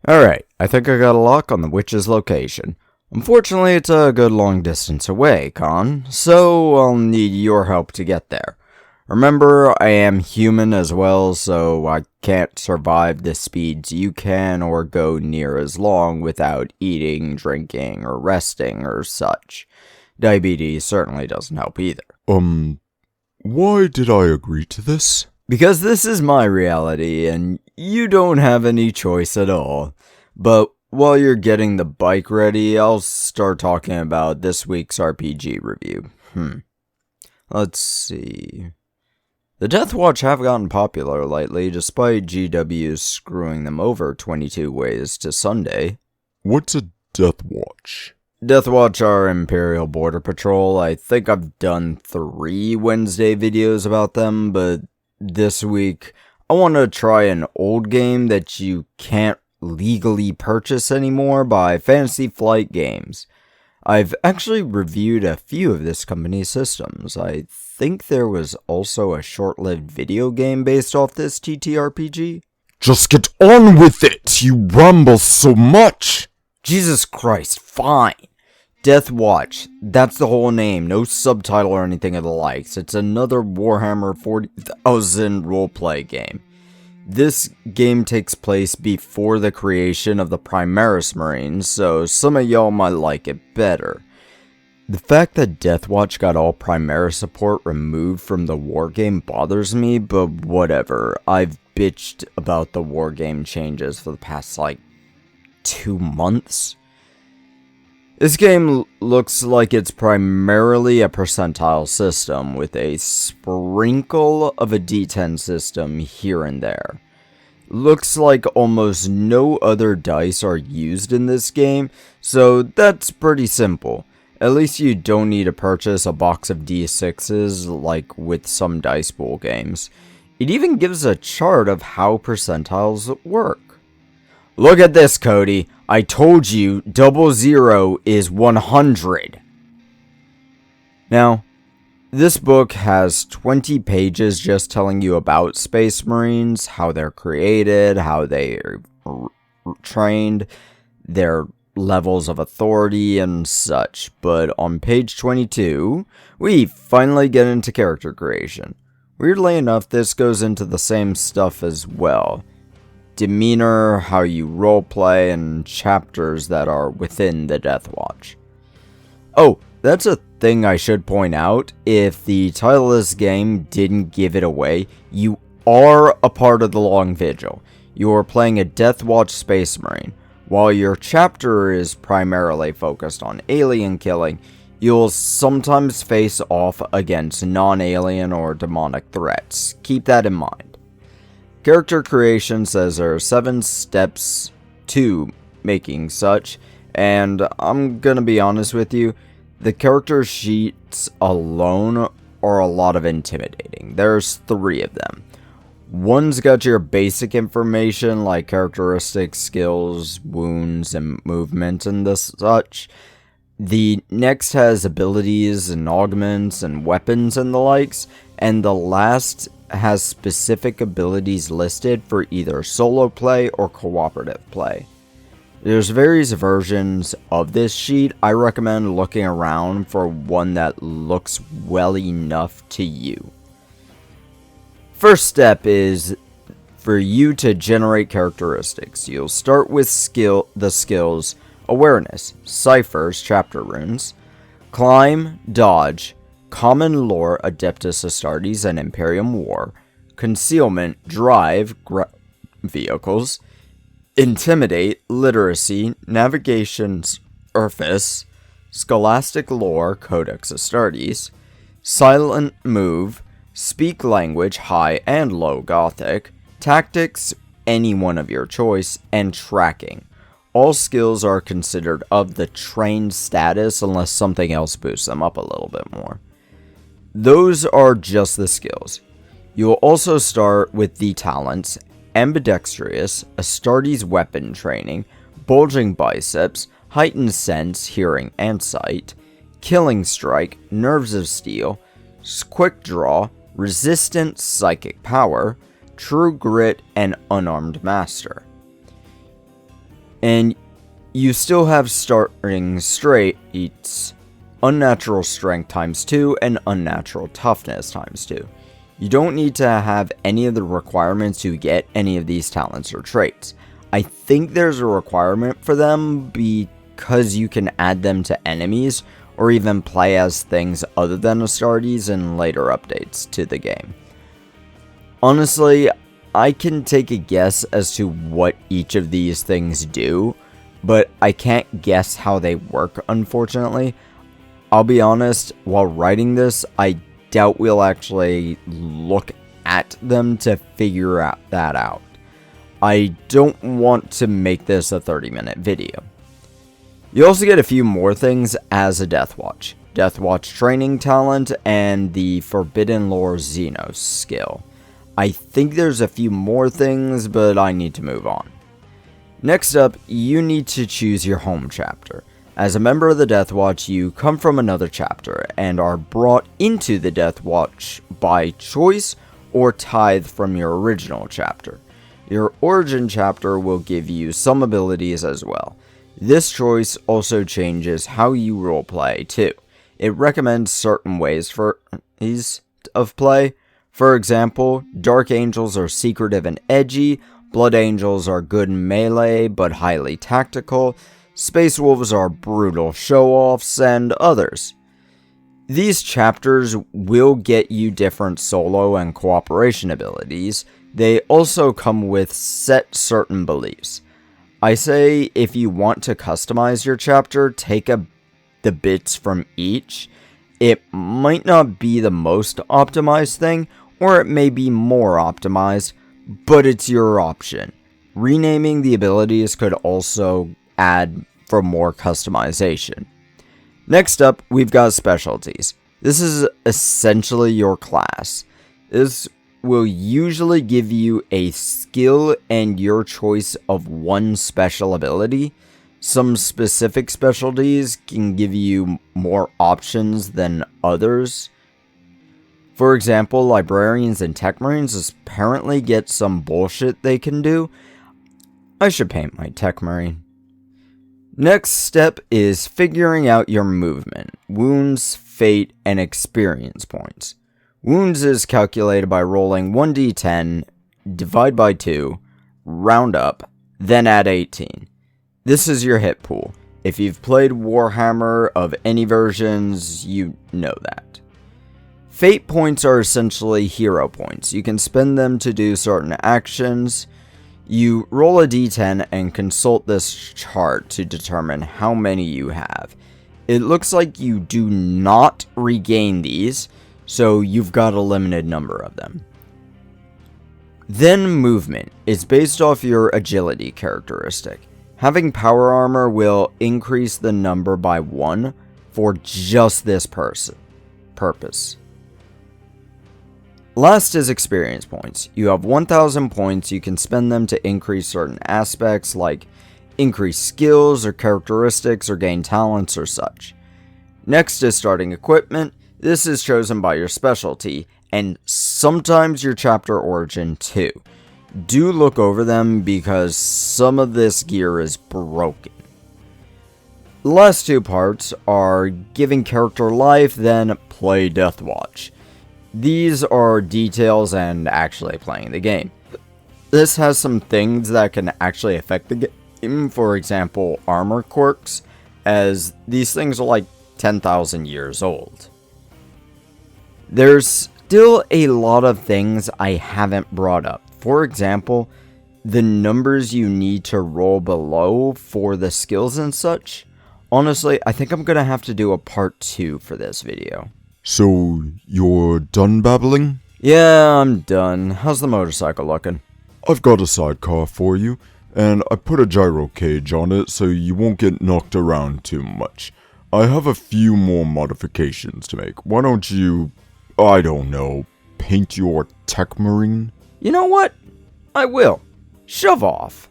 Alright, I think I got a lock on the witch's location. Unfortunately, it's a good long distance away, Con, so I'll need your help to get there. Remember, I am human as well, so I can't survive the speeds you can or go near as long without eating, drinking, or resting or such. Diabetes certainly doesn't help either. Why did I agree to this? Because this is my reality, and you don't have any choice at all. But while you're getting the bike ready, I'll start talking about this week's RPG review. Let's see. The Deathwatch have gotten popular lately, despite GWs screwing them over 22 ways to Sunday. What's a Deathwatch? Deathwatch are Imperial Border Patrol. I think I've done 3 Wednesday videos about them, but this week I want to try an old game that you can't legally purchase anymore by Fantasy Flight Games. I've actually reviewed a few of this company's systems. I think there was also a short-lived video game based off this TTRPG. Just get on with it! You ramble so much! Jesus Christ, fine. Deathwatch, that's the whole name, no subtitle or anything of the likes. It's another Warhammer 40,000 roleplay game. This game takes place before the creation of the Primaris Marines, so some of y'all might like it better. The fact that Deathwatch got all Primaris support removed from the wargame bothers me, but whatever. I've bitched about the wargame changes for the past, 2 months. This game looks like it's primarily a percentile system, with a sprinkle of a D10 system here and there. Looks like almost no other dice are used in this game, so that's pretty simple. At least you don't need to purchase a box of D6s like with some dice pool games. It even gives a chart of how percentiles work. Look at this, Cody. I told you 00 is 100. Now, this book has 20 pages just telling you about Space Marines, how they're created, how they are trained, their levels of authority and such. But on page 22, we finally get into character creation. Weirdly enough, this goes into the same stuff as well. Demeanor, how you roleplay, and chapters that are within the Deathwatch. Oh, that's a thing I should point out. If the title of this game didn't give it away, you are a part of the Long Vigil. You are playing a Deathwatch Space Marine. While your chapter is primarily focused on alien killing, you'll sometimes face off against non-alien or demonic threats. Keep that in mind. Character creation says there are 7 steps to making such, and I'm gonna be honest with you, the character sheets alone are a lot of intimidating. There's 3 of them. One's got your basic information like characteristics, skills, wounds, and movement and the such. The next has abilities and augments and weapons and the likes, and the last has specific abilities listed for either solo play or cooperative play. There's various versions of this sheet. I recommend looking around for one that looks well enough to you. First step is for you to generate characteristics. You'll start with the skills Awareness, Ciphers, Chapter Runes, Climb, Dodge, Common Lore, Adeptus Astartes, and Imperium War, Concealment, Drive, Vehicles, Intimidate, Literacy, Navigation, Surface, Scholastic Lore, Codex Astartes, Silent Move, Speak Language, High and Low Gothic, Tactics, any one of your choice, and Tracking. All skills are considered of the trained status unless something else boosts them up a little bit more. Those are just the skills. You will also start with the talents: Ambidextrous, Astartes weapon training, Bulging biceps, Heightened sense, hearing, and sight, Killing strike, Nerves of steel, Quick draw, Resistant psychic power, True grit, and Unarmed master. And you still have starting traits, unnatural strength times 2 and unnatural toughness times 2. You don't need to have any of the requirements to get any of these talents or traits. I think there's a requirement for them because you can add them to enemies or even play as things other than Astartes in later updates to the game. Honestly, I can take a guess as to what each of these things do, but I can't guess how they work, unfortunately. I'll be honest, while writing this, I doubt we'll actually look at them to figure that out. I don't want to make this a 30-minute video. You also get a few more things as a Deathwatch. Deathwatch training talent and the Forbidden Lore Xenos skill. I think there's a few more things, but I need to move on. Next up, you need to choose your home chapter. As a member of the Deathwatch, you come from another chapter and are brought into the Deathwatch by choice or tithe from your original chapter. Your origin chapter will give you some abilities as well. This choice also changes how you roleplay too. It recommends certain ways of play. For example, Dark Angels are secretive and edgy, Blood Angels are good in melee but highly tactical, Space Wolves are brutal show-offs, and others. These chapters will get you different solo and cooperation abilities. They also come with set certain beliefs. I say if you want to customize your chapter, take the bits from each. It might not be the most optimized thing, or it may be more optimized, but it's your option. Renaming the abilities could also add for more customization. Next up, we've got specialties. This is essentially your class. This will usually give you a skill and your choice of one special ability. Some specific specialties can give you more options than others. For example, librarians and tech marines apparently get some bullshit they can do. I should paint my tech marine. Next step is figuring out your movement, wounds, fate, and experience points. Wounds is calculated by rolling 1d10, divide by 2, round up, then add 18. This is your hit pool. If you've played Warhammer of any versions, you know that. Fate points are essentially hero points. You can spend them to do certain actions. You roll a d10 and consult this chart to determine how many you have. It looks like you do not regain these, so you've got a limited number of them. Then movement is based off your agility characteristic. Having power armor will increase the number by 1 for just this purpose. Last is experience points. You have 1,000 points. You can spend them to increase certain aspects like increase skills or characteristics or gain talents or such. Next is starting equipment. This is chosen by your specialty and sometimes your chapter origin too. Do look over them because some of this gear is broken. The last two parts are giving character life, then play Deathwatch. These are details and actually playing the game. This has some things that can actually affect the game, for example, armor quirks, as these things are like 10,000 years old. There's still a lot of things I haven't brought up. For example, the numbers you need to roll below for the skills and such. Honestly, I think I'm gonna have to do a part 2 for this video. So, you're done babbling? Yeah, I'm done. How's the motorcycle looking? I've got a sidecar for you, and I put a gyro cage on it so you won't get knocked around too much. I have a few more modifications to make. Why don't you, I don't know, paint your tech marine? You know what? I will. Shove off.